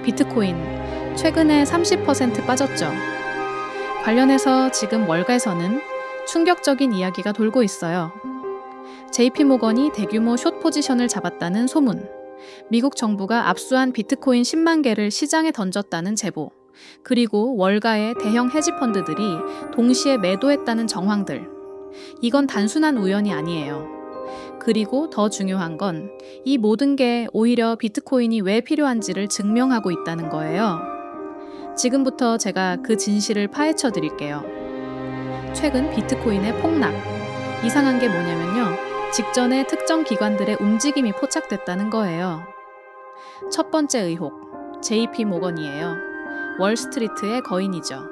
비트코인 최근에 30% 빠졌죠. 관련해서 지금 월가에서는 충격적인 이야기가 돌고 있어요. JP모건이 대규모 숏 포지션을 잡았다는 소문, 미국 정부가 압수한 비트코인 10만 개를 시장에 던졌다는 제보, 그리고 월가의 대형 헤지펀드들이 동시에 매도했다는 정황들. 이건 단순한 우연이 아니에요. 그리고 더 중요한 건 이 모든 게 오히려 비트코인이 왜 필요한지를 증명하고 있다는 거예요. 지금부터 제가 그 진실을 파헤쳐 드릴게요. 최근 비트코인의 폭락. 이상한 게 뭐냐면요. 직전에 특정 기관들의 움직임이 포착됐다는 거예요. 첫 번째 의혹, JP모건이에요. 월스트리트의 거인이죠.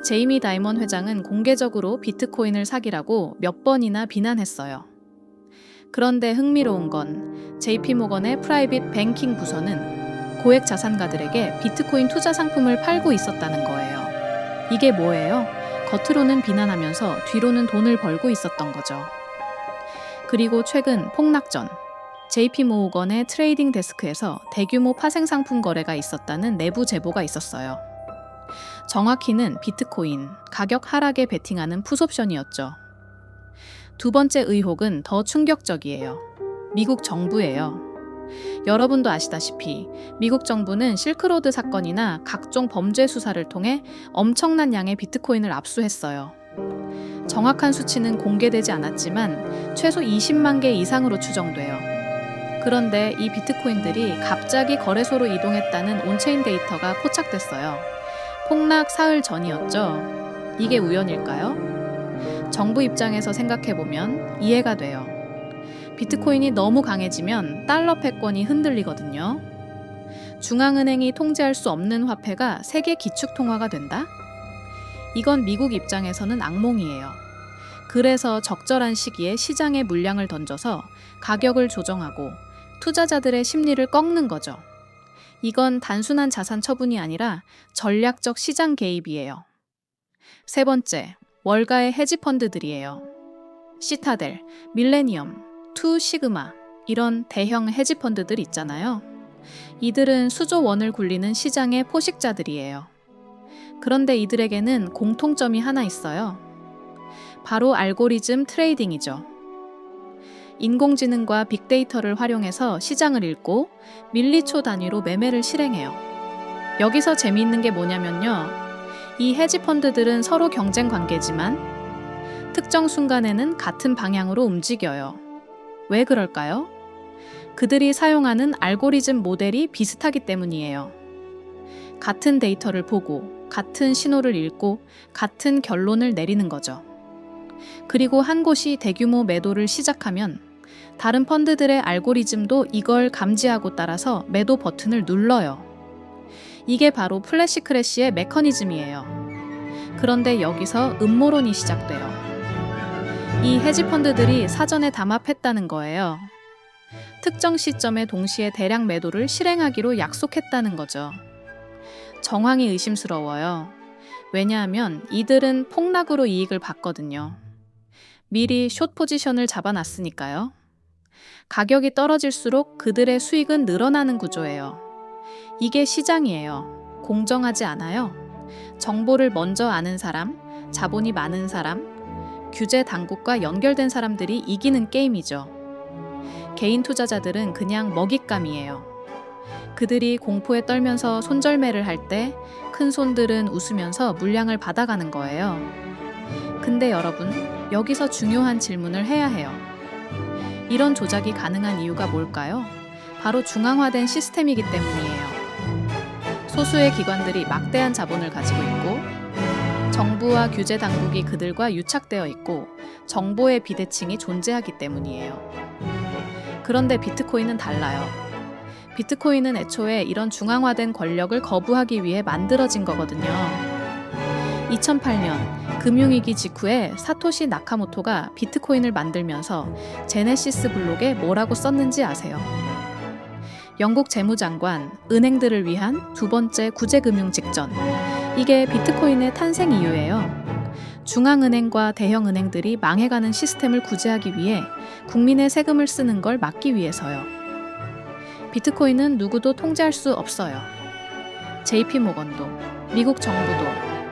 제이미 다이먼 회장은 공개적으로 비트코인을 사기라고 몇 번이나 비난했어요. 그런데 흥미로운 건 JP모건의 프라이빗 뱅킹 부서는 고액 자산가들에게 비트코인 투자 상품을 팔고 있었다는 거예요. 이게 뭐예요? 겉으로는 비난하면서 뒤로는 돈을 벌고 있었던 거죠. 그리고 최근 폭락 전 JP모건의 트레이딩 데스크에서 대규모 파생 상품 거래가 있었다는 내부 제보가 있었어요. 정확히는 비트코인 가격 하락에 베팅하는 풋옵션이었죠. 두 번째 의혹은 더 충격적이에요. 미국 정부예요. 여러분도 아시다시피 미국 정부는 실크로드 사건이나 각종 범죄 수사를 통해 엄청난 양의 비트코인을 압수했어요. 정확한 수치는 공개되지 않았지만 최소 20만 개 이상으로 추정돼요. 그런데 이 비트코인들이 갑자기 거래소로 이동했다는 온체인 데이터가 포착됐어요. 폭락 사흘 전이었죠. 이게 우연일까요? 정부 입장에서 생각해보면 이해가 돼요. 비트코인이 너무 강해지면 달러 패권이 흔들리거든요. 중앙은행이 통제할 수 없는 화폐가 세계 기축통화가 된다? 이건 미국 입장에서는 악몽이에요. 그래서 적절한 시기에 시장에 물량을 던져서 가격을 조정하고 투자자들의 심리를 꺾는 거죠. 이건 단순한 자산 처분이 아니라 전략적 시장 개입이에요. 세 번째, 월가의 헤지펀드들이에요. 시타델, 밀레니엄, 투 시그마 이런 대형 헤지펀드들 있잖아요. 이들은 수조 원을 굴리는 시장의 포식자들이에요. 그런데 이들에게는 공통점이 하나 있어요. 바로 알고리즘 트레이딩이죠. 인공지능과 빅데이터를 활용해서 시장을 읽고 밀리초 단위로 매매를 실행해요. 여기서 재미있는 게 뭐냐면요. 이 헤지펀드들은 서로 경쟁 관계지만 특정 순간에는 같은 방향으로 움직여요. 왜 그럴까요? 그들이 사용하는 알고리즘 모델이 비슷하기 때문이에요. 같은 데이터를 보고 같은 신호를 읽고 같은 결론을 내리는 거죠. 그리고 한 곳이 대규모 매도를 시작하면 다른 펀드들의 알고리즘도 이걸 감지하고 따라서 매도 버튼을 눌러요. 이게 바로 플래시 크래시의 메커니즘이에요. 그런데 여기서 음모론이 시작돼요. 이 헤지펀드들이 사전에 담합했다는 거예요. 특정 시점에 동시에 대량 매도를 실행하기로 약속했다는 거죠. 정황이 의심스러워요. 왜냐하면 이들은 폭락으로 이익을 봤거든요. 미리 숏 포지션을 잡아놨으니까요. 가격이 떨어질수록 그들의 수익은 늘어나는 구조예요. 이게 시장이에요. 공정하지 않아요. 정보를 먼저 아는 사람, 자본이 많은 사람, 규제 당국과 연결된 사람들이 이기는 게임이죠. 개인 투자자들은 그냥 먹잇감이에요. 그들이 공포에 떨면서 손절매를 할 때 큰 손들은 웃으면서 물량을 받아가는 거예요. 근데 여러분, 여기서 중요한 질문을 해야 해요. 이런 조작이 가능한 이유가 뭘까요? 바로 중앙화된 시스템이기 때문이에요. 소수의 기관들이 막대한 자본을 가지고 있고 정부와 규제 당국이 그들과 유착되어 있고 정보의 비대칭이 존재하기 때문이에요. 그런데 비트코인은 달라요. 비트코인은 애초에 이런 중앙화된 권력을 거부하기 위해 만들어진 거거든요. 2008년 금융위기 직후에 사토시 나카모토가 비트코인을 만들면서 제네시스 블록에 뭐라고 썼는지 아세요? 영국 재무장관, 은행들을 위한 두 번째 구제금융 직전. 이게 비트코인의 탄생 이유예요. 중앙은행과 대형은행들이 망해가는 시스템을 구제하기 위해 국민의 세금을 쓰는 걸 막기 위해서요. 비트코인은 누구도 통제할 수 없어요. JP모건도, 미국 정부도,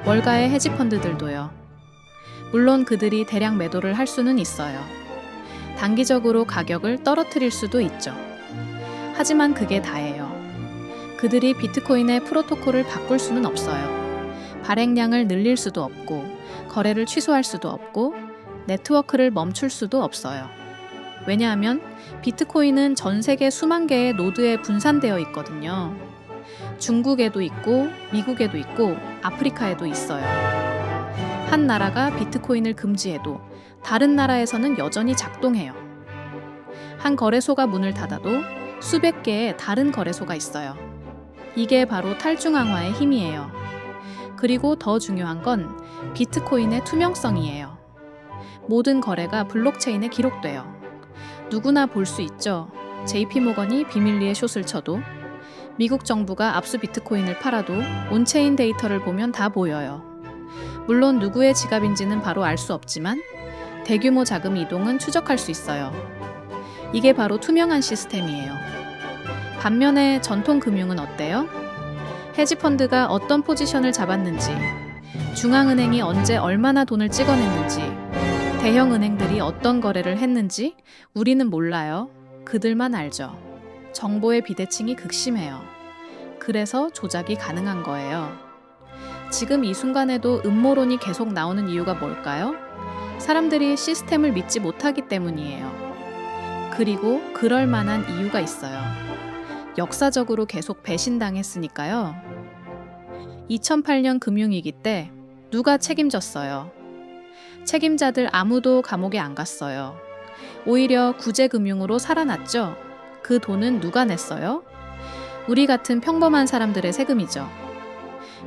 월가의 헤지펀드들도요. 물론 그들이 대량 매도를 할 수는 있어요. 단기적으로 가격을 떨어뜨릴 수도 있죠. 하지만 그게 다예요. 그들이 비트코인의 프로토콜을 바꿀 수는 없어요. 발행량을 늘릴 수도 없고, 거래를 취소할 수도 없고, 네트워크를 멈출 수도 없어요. 왜냐하면 비트코인은 전 세계 수만 개의 노드에 분산되어 있거든요. 중국에도 있고, 미국에도 있고, 아프리카에도 있어요. 한 나라가 비트코인을 금지해도 다른 나라에서는 여전히 작동해요. 한 거래소가 문을 닫아도 수백 개의 다른 거래소가 있어요. 이게 바로 탈중앙화의 힘이에요. 그리고 더 중요한 건 비트코인의 투명성이에요. 모든 거래가 블록체인에 기록돼요. 누구나 볼 수 있죠. JP모건이 비밀리에 숏을 쳐도, 미국 정부가 압수 비트코인을 팔아도 온체인 데이터를 보면 다 보여요. 물론 누구의 지갑인지는 바로 알 수 없지만 대규모 자금 이동은 추적할 수 있어요. 이게 바로 투명한 시스템이에요. 반면에 전통 금융은 어때요? 헤지펀드가 어떤 포지션을 잡았는지, 중앙은행이 언제 얼마나 돈을 찍어냈는지, 대형 은행들이 어떤 거래를 했는지 우리는 몰라요. 그들만 알죠. 정보의 비대칭이 극심해요. 그래서 조작이 가능한 거예요. 지금 이 순간에도 음모론이 계속 나오는 이유가 뭘까요? 사람들이 시스템을 믿지 못하기 때문이에요. 그리고 그럴 만한 이유가 있어요. 역사적으로 계속 배신당했으니까요. 2008년 금융위기 때 누가 책임졌어요? 책임자들 아무도 감옥에 안 갔어요. 오히려 구제금융으로 살아났죠. 그 돈은 누가 냈어요? 우리 같은 평범한 사람들의 세금이죠.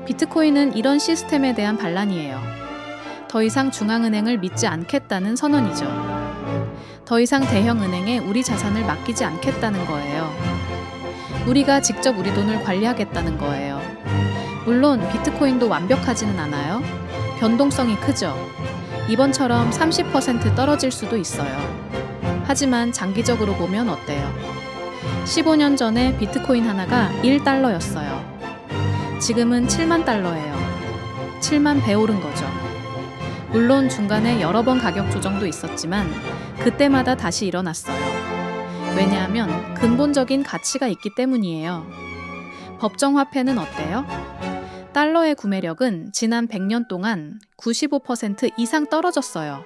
비트코인은 이런 시스템에 대한 반란이에요. 더 이상 중앙은행을 믿지 않겠다는 선언이죠. 더 이상 대형은행에 우리 자산을 맡기지 않겠다는 거예요. 우리가 직접 우리 돈을 관리하겠다는 거예요. 물론 비트코인도 완벽하지는 않아요. 변동성이 크죠. 이번처럼 30% 떨어질 수도 있어요. 하지만 장기적으로 보면 어때요? 15년 전에 비트코인 하나가 1달러였어요. 지금은 7만 달러예요. 7만 배 오른 거죠. 물론 중간에 여러 번 가격 조정도 있었지만 그때마다 다시 일어났어요. 왜냐하면 근본적인 가치가 있기 때문이에요. 법정화폐는 어때요? 달러의 구매력은 지난 100년 동안 95% 이상 떨어졌어요.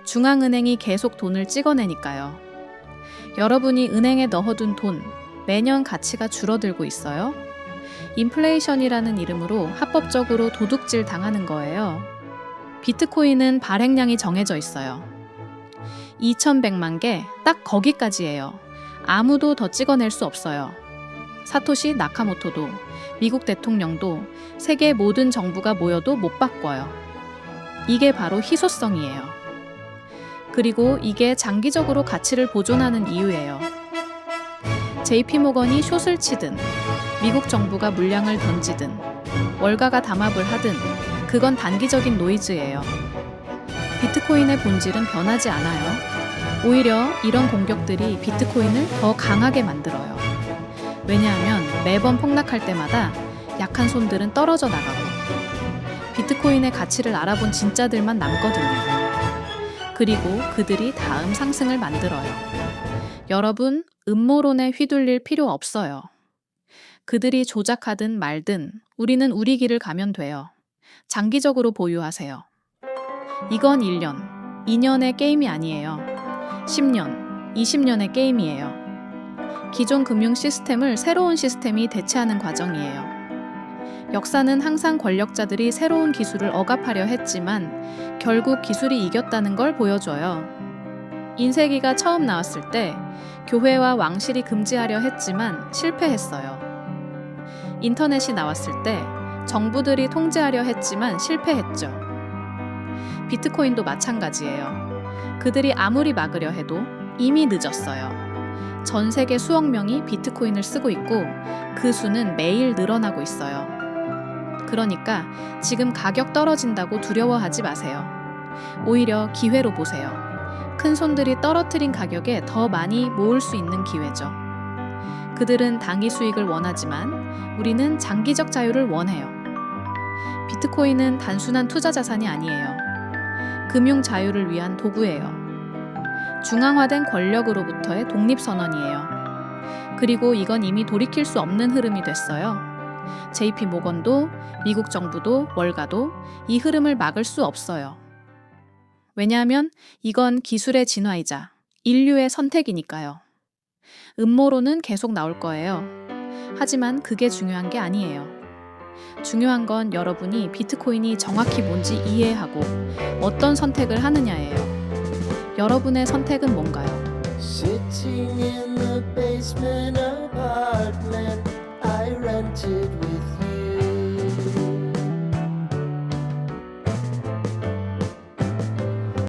중앙은행이 계속 돈을 찍어내니까요. 여러분이 은행에 넣어둔 돈, 매년 가치가 줄어들고 있어요. 인플레이션이라는 이름으로 합법적으로 도둑질 당하는 거예요. 비트코인은 발행량이 정해져 있어요. 2100만 개, 딱 거기까지예요. 아무도 더 찍어낼 수 없어요. 사토시 나카모토도, 미국 대통령도, 세계 모든 정부가 모여도 못 바꿔요. 이게 바로 희소성이에요. 그리고 이게 장기적으로 가치를 보존하는 이유예요. JP모건이 숏을 치든, 미국 정부가 물량을 던지든, 월가가 담합을 하든, 그건 단기적인 노이즈예요. 비트코인의 본질은 변하지 않아요. 오히려 이런 공격들이 비트코인을 더 강하게 만들어요. 왜냐하면 매번 폭락할 때마다 약한 손들은 떨어져 나가고 비트코인의 가치를 알아본 진짜들만 남거든요. 그리고 그들이 다음 상승을 만들어요. 여러분, 음모론에 휘둘릴 필요 없어요. 그들이 조작하든 말든 우리는 우리 길을 가면 돼요. 장기적으로 보유하세요. 이건 1년, 2년의 게임이 아니에요. 10년, 20년의 게임이에요. 기존 금융 시스템을 새로운 시스템이 대체하는 과정이에요. 역사는 항상 권력자들이 새로운 기술을 억압하려 했지만 결국 기술이 이겼다는 걸 보여줘요. 인쇄기가 처음 나왔을 때 교회와 왕실이 금지하려 했지만 실패했어요. 인터넷이 나왔을 때 정부들이 통제하려 했지만 실패했죠. 비트코인도 마찬가지예요. 그들이 아무리 막으려 해도 이미 늦었어요. 전 세계 수억 명이 비트코인을 쓰고 있고 그 수는 매일 늘어나고 있어요. 그러니까 지금 가격 떨어진다고 두려워하지 마세요. 오히려 기회로 보세요. 큰 손들이 떨어뜨린 가격에 더 많이 모을 수 있는 기회죠. 그들은 단기 수익을 원하지만 우리는 장기적 자유를 원해요. 비트코인은 단순한 투자 자산이 아니에요. 금융 자유를 위한 도구예요. 중앙화된 권력으로부터의 독립선언이에요. 그리고 이건 이미 돌이킬 수 없는 흐름이 됐어요. JP 모건도 미국 정부도 월가도 이 흐름을 막을 수 없어요. 왜냐하면 이건 기술의 진화이자 인류의 선택이니까요. 음모론은 계속 나올 거예요. 하지만 그게 중요한 게 아니에요. 중요한 건 여러분이 비트코인이 정확히 뭔지 이해하고 어떤 선택을 하느냐예요. 여러분의 선택은 뭔가요? Sitting in the basement apartment I rented with you.